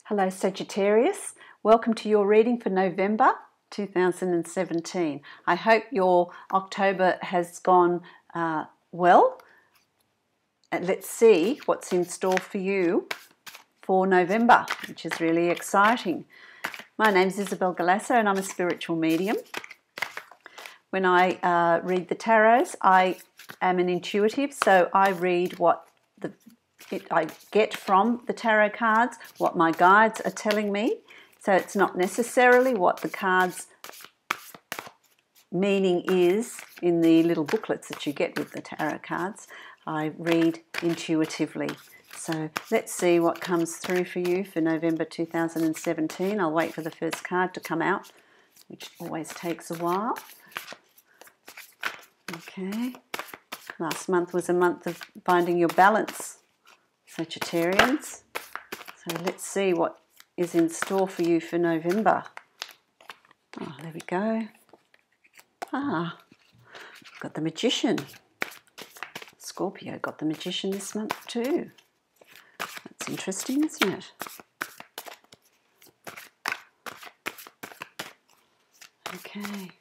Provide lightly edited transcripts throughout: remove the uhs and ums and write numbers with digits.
Hello Sagittarius, welcome to your reading for November 2017. I hope your October has gone well. And let's see what's in store for you for November, which is really exciting. My name is Isabel Galasso and I'm a spiritual medium. When I read the tarots, I am an intuitive, so I read what I get from the tarot cards, what my guides are telling me. So it's not necessarily what the cards' meaning is in the little booklets that you get with the tarot cards. I read intuitively. So let's see what comes through for you for November 2017. I'll wait for the first card to come out, which always takes a while. Okay. Last month was a month of finding your balance, Sagittarians. So let's see what is in store for you for November. Oh, there we go. Got the Magician. Scorpio got the Magician this month too. That's interesting, isn't it? Okay.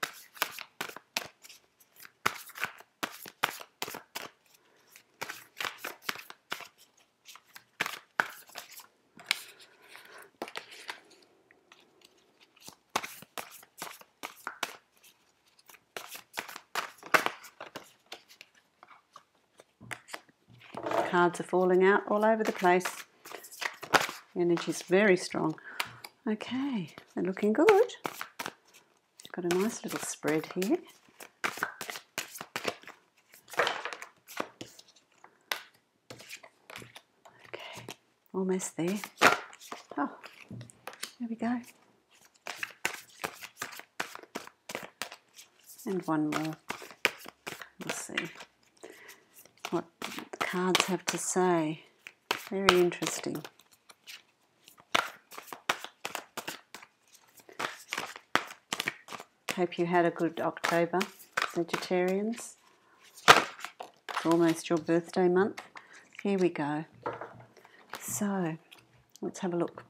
Cards are falling out all over the place. The energy's very strong. Okay, they're looking good. Got a nice little spread here. Okay, almost there. Oh, there we go. And one more. We'll see what the cards have to say. Very interesting. Hope you had a good October, Sagittarians. It's almost your birthday month. Here we go. So, let's have a look.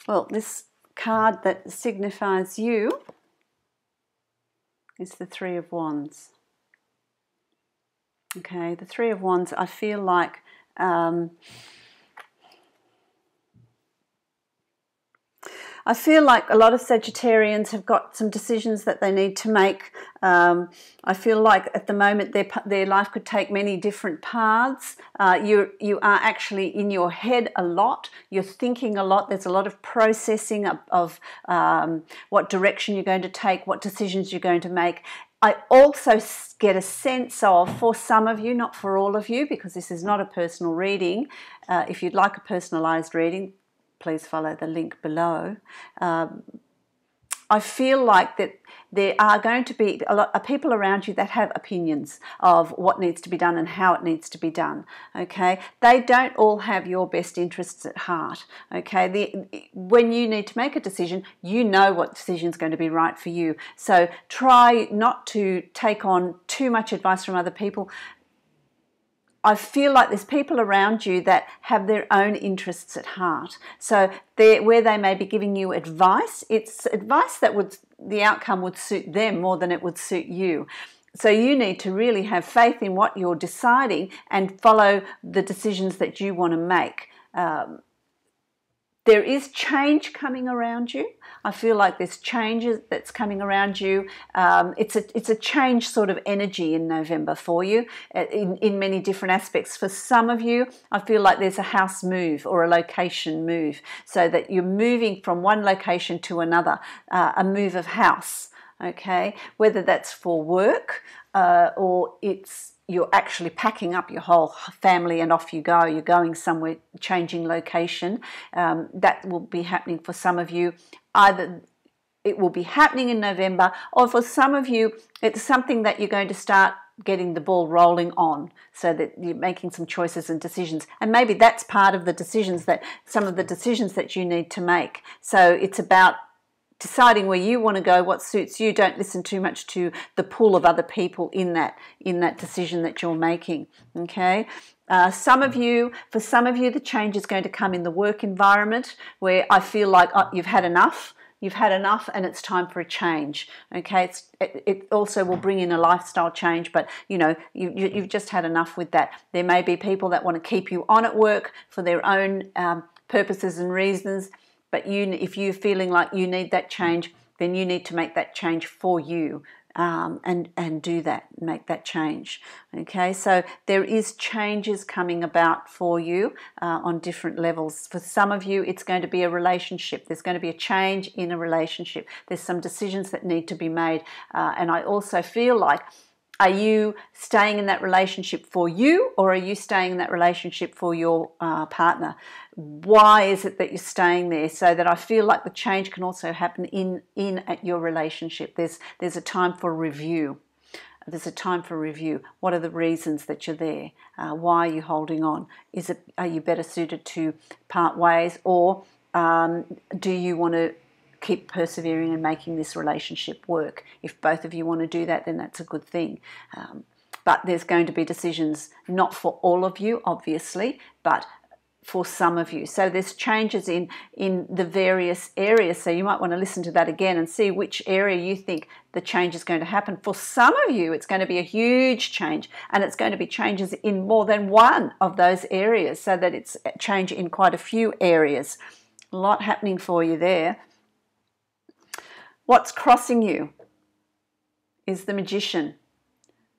Well, this card that signifies you is the Three of Wands. Okay, the Three of Wands, I feel like a lot of Sagittarians have got some decisions that they need to make. I feel like at the moment their life could take many different paths. You are actually in your head a lot. You're thinking a lot. There's a lot of processing of what direction you're going to take, what decisions you're going to make. I also get a sense of, for some of you, not for all of you, because this is not a personal reading. If you'd like a personalised reading, please follow the link below. I feel like that there are going to be a lot of people around you that have opinions of what needs to be done and how it needs to be done. Okay, they don't all have your best interests at heart. Okay, when you need to make a decision, you know what decision is going to be right for you. So try not to take on too much advice from other people. I feel like there's people around you that have their own interests at heart. So where they may be giving you advice, it's advice that the outcome would suit them more than it would suit you. So you need to really have faith in what you're deciding and follow the decisions that you want to make. There is change coming around you. I feel like there's changes that's coming around you. It's a change sort of energy in November for you in many different aspects. For some of you, I feel like there's a house move or a location move, so that you're moving from one location to another, a move of house, okay? Whether that's for work or you're actually packing up your whole family and off you go. You're going somewhere, changing location. That will be happening for some of you. Either it will be happening in November, or for some of you, it's something that you're going to start getting the ball rolling on, so that you're making some choices and decisions. And maybe that's part of the decisions some of the decisions that you need to make. So it's about deciding where you want to go, what suits you. Don't listen too much to the pull of other people in that decision that you're making. Okay. For some of you, the change is going to come in the work environment, where I feel like you've had enough. You've had enough and it's time for a change. Okay, it also will bring in a lifestyle change, but you've just had enough with that. There may be people that want to keep you on at work for their own purposes and reasons, but if you're feeling like you need that change, then you need to make that change for you. And do that, make that change. Okay, so there is changes coming about for you on different levels. For some of you, it's going to be a relationship. There's going to be a change in a relationship. There's some decisions that need to be made. And I also feel like, are you staying in that relationship for you, or are you staying in that relationship for your partner? Why is it that you're staying there? So that I feel like the change can also happen in at your relationship. There's a time for review. There's a time for review. What are the reasons that you're there? Why are you holding on? Are you better suited to part ways, or do you want to keep persevering and making this relationship work? If both of you want to do that, then that's a good thing. But there's going to be decisions, not for all of you, obviously, but for some of you. So there's changes in the various areas. So you might want to listen to that again and see which area you think the change is going to happen. For some of you, it's going to be a huge change, and it's going to be changes in more than one of those areas, so that it's a change in quite a few areas. A lot happening for you there. What's crossing you is the Magician.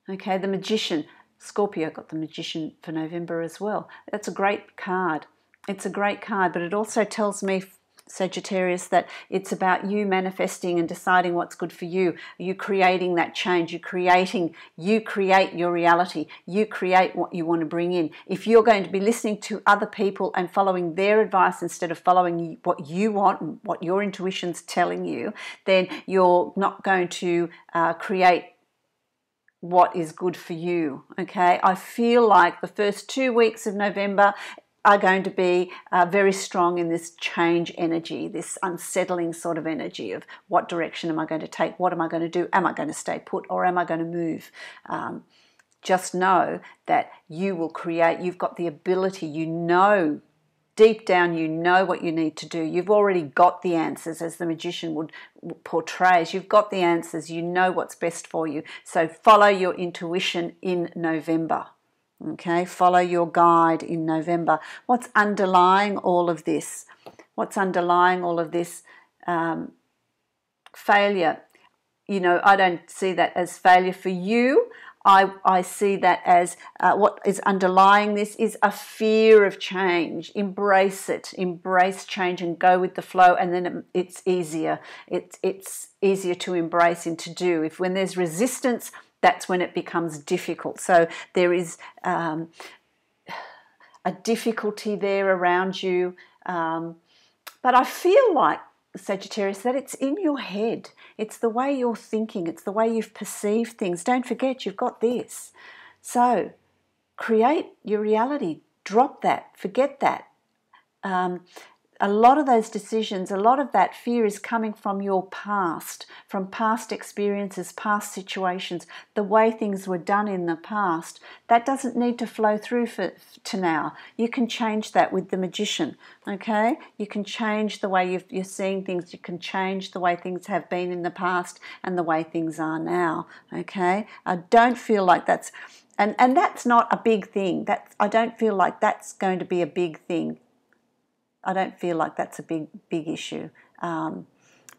Okay, the Magician. Scorpio got the Magician for November as well. That's a great card. It's a great card, but it also tells me, Sagittarius, that it's about you manifesting and deciding what's good for you. You creating that change. You create your reality. You create what you want to bring in. If you're going to be listening to other people and following their advice instead of following what you want and what your intuition's telling you, then you're not going to create what is good for you. Okay, I feel like the first 2 weeks of November are going to be very strong in this change energy, this unsettling sort of energy of what direction am I going to take, what am I going to do, am I going to stay put or am I going to move? Just know that you will create, you've got the ability, deep down you know what you need to do. You've already got the answers, as the Magician would portray. You've got the answers, you know what's best for you. So follow your intuition in November. Okay, follow your guide in November. What's underlying all of this? What's underlying all of this? Failure. I don't see that as failure for you. I see that as what is underlying this is a fear of change. Embrace it. Embrace change and go with the flow, and then it's easier. It's easier to embrace and to do. When there's resistance, that's when it becomes difficult. So there is a difficulty there around you. But I feel like, Sagittarius, that it's in your head. It's the way you're thinking. It's the way you've perceived things. Don't forget, you've got this. So create your reality. Drop that. Forget that. A lot of those decisions, a lot of that fear is coming from your past, from past experiences, past situations, the way things were done in the past. That doesn't need to flow through to now. You can change that with the Magician, okay? You can change the way you're seeing things. You can change the way things have been in the past and the way things are now, okay? I don't feel like that's, and that's not a big thing. I don't feel like that's going to be a big thing. I don't feel like that's a big issue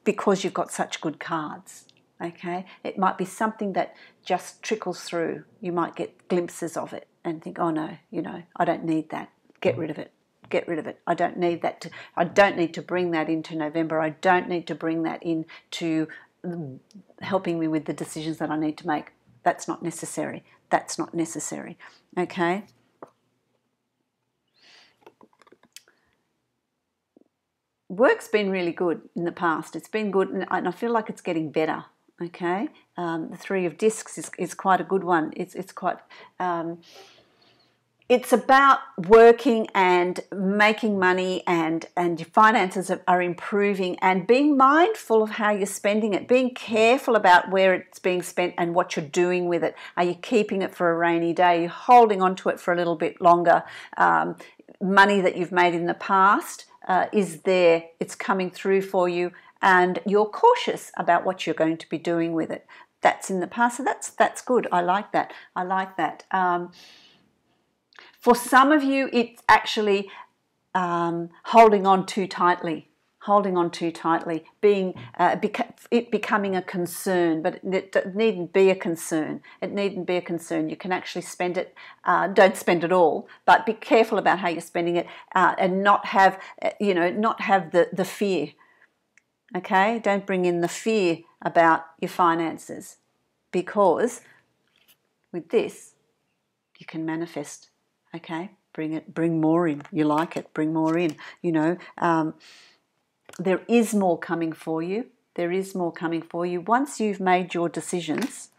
because you've got such good cards, okay? It might be something that just trickles through. You might get glimpses of it and think, oh no, I don't need that. Get rid of it. Get rid of it. I don't need that. I don't need to bring that into November. I don't need to bring that into helping me with the decisions that I need to make. That's not necessary. That's not necessary, okay? Work's been really good in the past. It's been good, and I feel like it's getting better. Okay, the Three of Discs is quite a good one. It's quite. it's about working and making money, and your finances are improving, and being mindful of how you're spending it, being careful about where it's being spent and what you're doing with it. Are you keeping it for a rainy day? Are you holding on to it for a little bit longer? Money that you've made in the past is there, it's coming through for you, and you're cautious about what you're going to be doing with it. That's in the past, so that's good. I like that. I like that. For some of you, it's actually holding on too tightly, being it becoming a concern, but it needn't be a concern. It needn't be a concern. You can actually spend it. Don't spend it all, but be careful about how you're spending it, and not have the fear. Okay, don't bring in the fear about your finances, because with this you can manifest. Okay, bring more in. You like it, bring more in. There is more coming for you. There is more coming for you. Once you've made your decisions,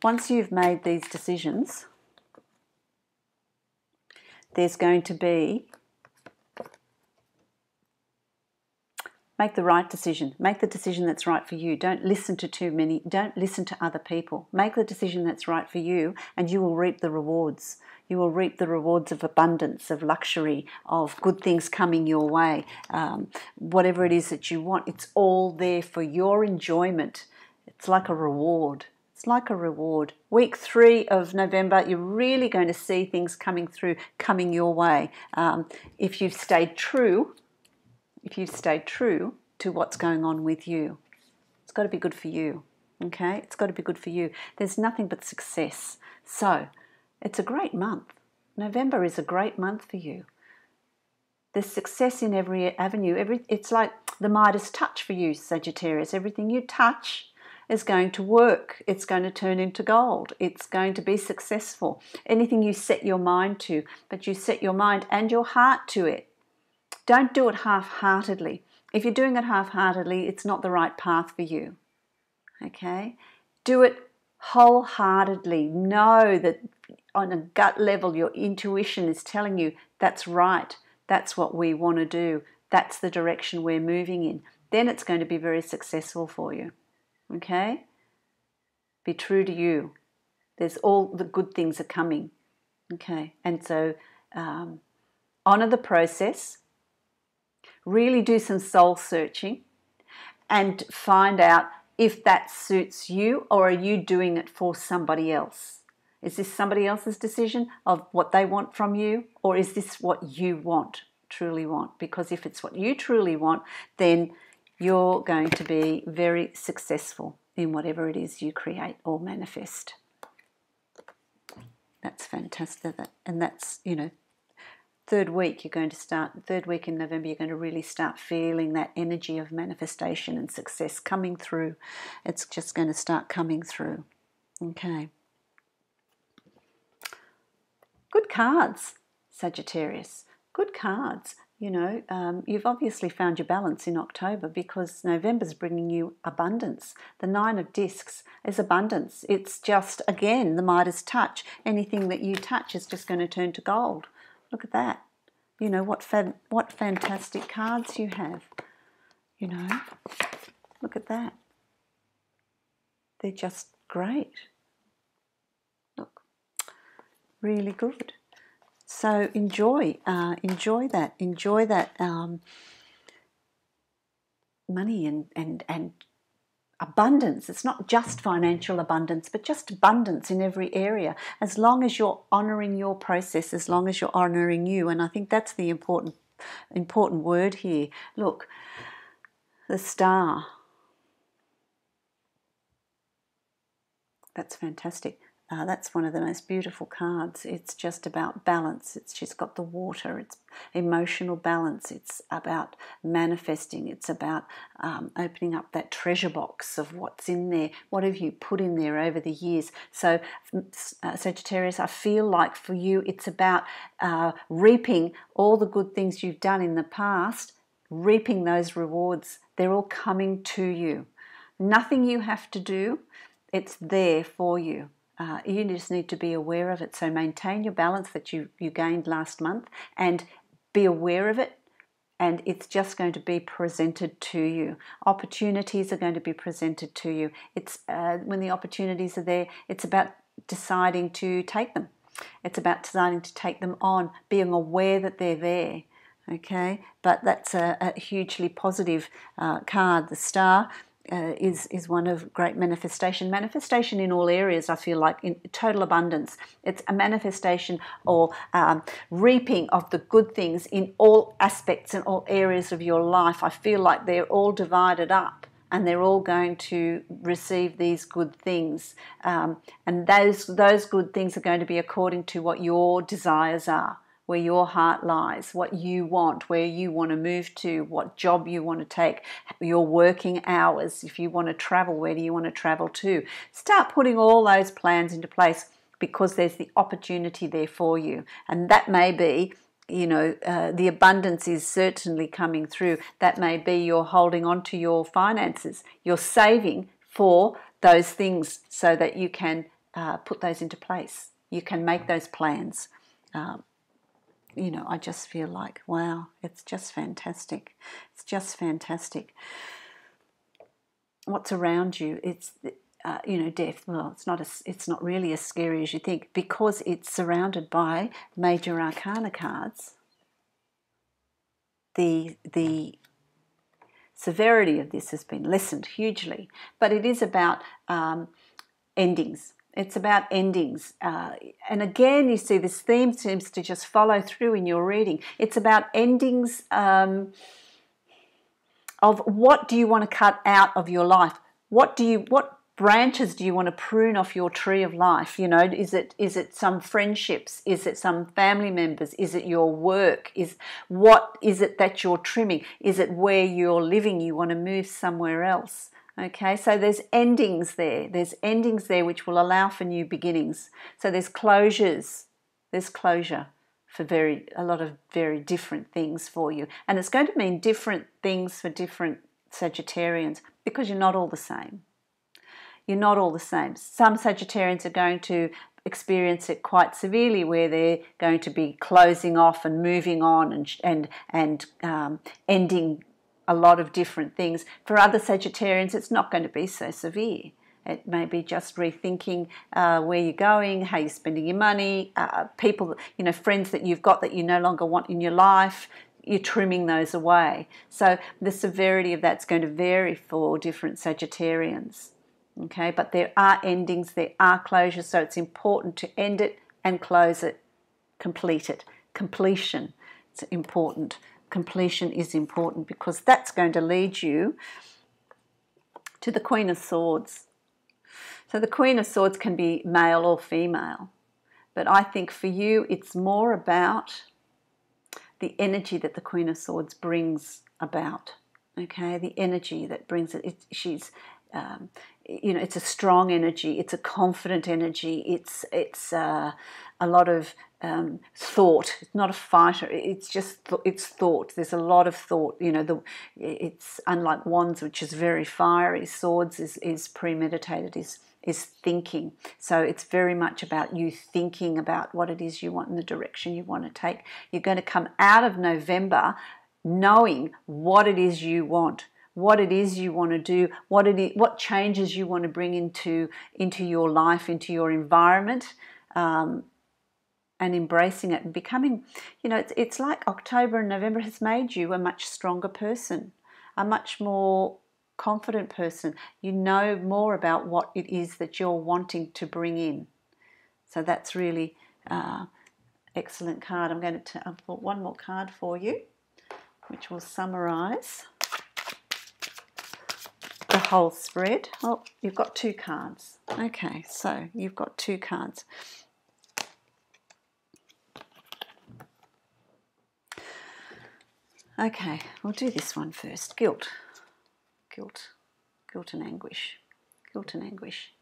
once you've made these decisions, there's going to be, make the right decision. Make the decision that's right for you. Don't listen to don't listen to other people. Make the decision that's right for you, and you will reap the rewards. You will reap the rewards of abundance, of luxury, of good things coming your way. Whatever it is that you want, it's all there for your enjoyment. It's like a reward. It's like a reward. Week 3 of November, you're really going to see things coming through, coming your way. If you've stayed true to what's going on with you, it's got to be good for you. Okay, it's got to be good for you. There's nothing but success. So it's a great month. November is a great month for you. There's success in every avenue. It's like the Midas touch for you, Sagittarius. Everything you touch is going to work. It's going to turn into gold. It's going to be successful. Anything you set your mind to, but you set your mind and your heart to it. Don't do it half-heartedly. If you're doing it half-heartedly, it's not the right path for you. Okay? Do it wholeheartedly. Know that on a gut level, your intuition is telling you that's right. That's what we want to do. That's the direction we're moving in. Then it's going to be very successful for you. Okay? Be true to you. There's all the good things are coming. Okay? And so honor the process. Really do some soul searching and find out if that suits you, or are you doing it for somebody else? Is this somebody else's decision of what they want from you, or is this what you want, truly want? Because if it's what you truly want, then you're going to be very successful in whatever it is you create or manifest. That's fantastic. And that's, third week in November, you're going to really start feeling that energy of manifestation and success coming through. It's just going to start coming through. Okay. Good cards, Sagittarius. Good cards. You've obviously found your balance in October, because November's bringing you abundance. The 9 of Discs is abundance. It's just, again, the Midas touch. Anything that you touch is just going to turn to gold. Look at that. What fantastic cards you have. Look at that. They're just great. Look, really good. So enjoy that. Enjoy that money and abundance. It's not just financial abundance, but just abundance in every area. As long as you're honouring your process, as long as you're honouring you, and I think that's the important word here. Look, the star. That's fantastic. That's one of the most beautiful cards. It's just about balance. She's got the water. It's emotional balance. It's about manifesting. It's about opening up that treasure box of what's in there. What have you put in there over the years? So, Sagittarius, I feel like for you, it's about reaping all the good things you've done in the past, reaping those rewards. They're all coming to you. Nothing you have to do. It's there for you. You just need to be aware of it. So maintain your balance that you gained last month, and be aware of it, and it's just going to be presented to you. Opportunities are going to be presented to you. It's when the opportunities are there, it's about deciding to take them. It's about deciding to take them on, being aware that they're there. Okay, but that's a hugely positive card. The Star is one of great manifestation. Manifestation in all areas, I feel like, in total abundance. It's a manifestation or reaping of the good things in all aspects and all areas of your life. I feel like they're all divided up, and they're all going to receive these good things. And those good things are going to be according to what your desires are, where your heart lies, what you want, where you want to move to, what job you want to take, your working hours. If you want to travel, where do you want to travel to? Start putting all those plans into place, because there's the opportunity there for you. And that may be, the abundance is certainly coming through. That may be you're holding on to your finances. You're saving for those things so that you can put those into place. You can make those plans. I just feel like, wow, it's just fantastic. It's just fantastic. What's around you? It's, death. Well, it's not really as scary as you think, because it's surrounded by major arcana cards. The severity of this has been lessened hugely, but it is about endings. It's about endings. And again, you see this theme seems to just follow through in your reading. It's about endings of what do you want to cut out of your life? What branches do you want to prune off your tree of life? Is it some friendships? Is it some family members? Is it your work? What is it that you're trimming? Is it where you're living? You want to move somewhere else? Okay, so there's endings there. There's endings there which will allow for new beginnings. So there's closures. There's closure for a lot of very different things for you. And it's going to mean different things for different Sagittarians, because you're not all the same. You're not all the same. Some Sagittarians are going to experience it quite severely, where they're going to be closing off and moving on and ending a lot of different things. For other Sagittarians, it's not going to be so severe. It may be just rethinking where you're going, how you're spending your money, people, friends that you've got that you no longer want in your life. You're trimming those away. So the severity of that's going to vary for different Sagittarians. Okay, but there are endings, there are closures, so it's important to end it and close it, complete it. Completion, it's important. Completion is important, because that's going to lead you to the Queen of Swords. So the Queen of Swords can be male or female, but I think for you it's more about the energy that the Queen of Swords brings about. Okay, the energy that brings it. She's it's a strong energy. It's a confident energy. It's a lot of thought. It's not a fighter. It's just it's thought. There's a lot of thought. It's unlike Wands, which is very fiery. Swords is premeditated. Is thinking. So it's very much about you thinking about what it is you want and the direction you want to take. You're going to come out of November knowing what it is you want, what it is you want to do, what changes you want to bring into your life, into your environment, and embracing it and becoming, it's like October and November has made you a much stronger person, a much more confident person. You know more about what it is that you're wanting to bring in. So that's really excellent card. I'm going to I've put one more card for you, which will summarize the whole spread. Oh, you've got two cards. Okay, so you've got two cards. Okay, we'll do this one first. Guilt and anguish. Guilt and anguish.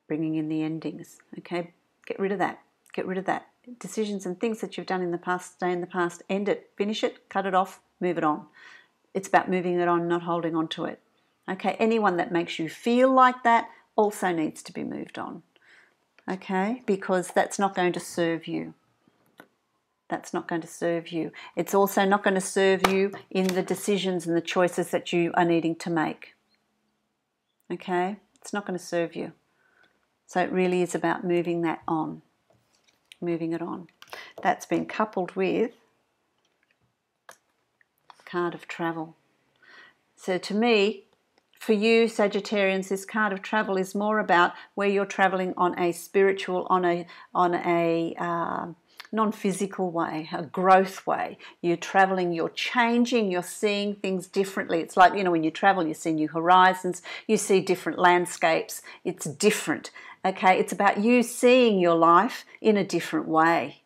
Bringing in the endings. Okay, get rid of that. Get rid of that. Decisions and things that you've done in the past, stay in the past. End it. Finish it. Cut it off. Move it on. It's about moving it on, not holding on to it. Okay, anyone that makes you feel like that, also needs to be moved on. Okay? Because that's not going to serve you. That's not going to serve you. It's also not going to serve you in the decisions and the choices that you are needing to make. Okay? It's not going to serve you. So it really is about moving that on. Moving it on. That's been coupled with card of travel. So to me, for you Sagittarians, this card of travel is more about where you're traveling on a spiritual, on a non-physical way, a growth way. You're traveling, you're changing, you're seeing things differently. It's like, you know, when you travel, you see new horizons, you see different landscapes. It's different, okay? It's about you seeing your life in a different way.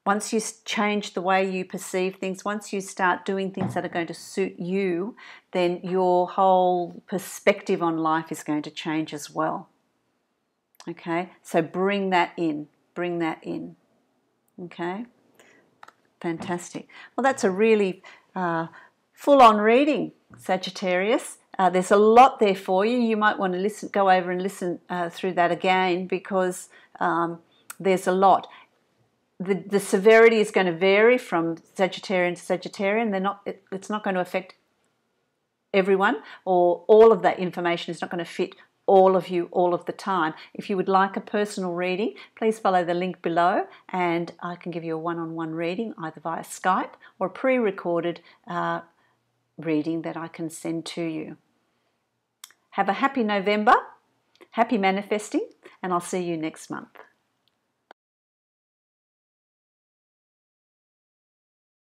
Once you change the way you perceive things, once you start doing things that are going to suit you, then your whole perspective on life is going to change as well. Okay? So bring that in. Bring that in. Okay? Fantastic. Well, that's a really full-on reading, Sagittarius. There's a lot there for you. You might want to go over and listen through that again, because there's a lot. The severity is going to vary from Sagittarian to Sagittarian. It's not going to affect everyone, or all of that information is not going to fit all of you all of the time. If you would like a personal reading, please follow the link below and I can give you a one-on-one reading either via Skype or a pre-recorded reading that I can send to you. Have a happy November, happy manifesting, and I'll see you next month.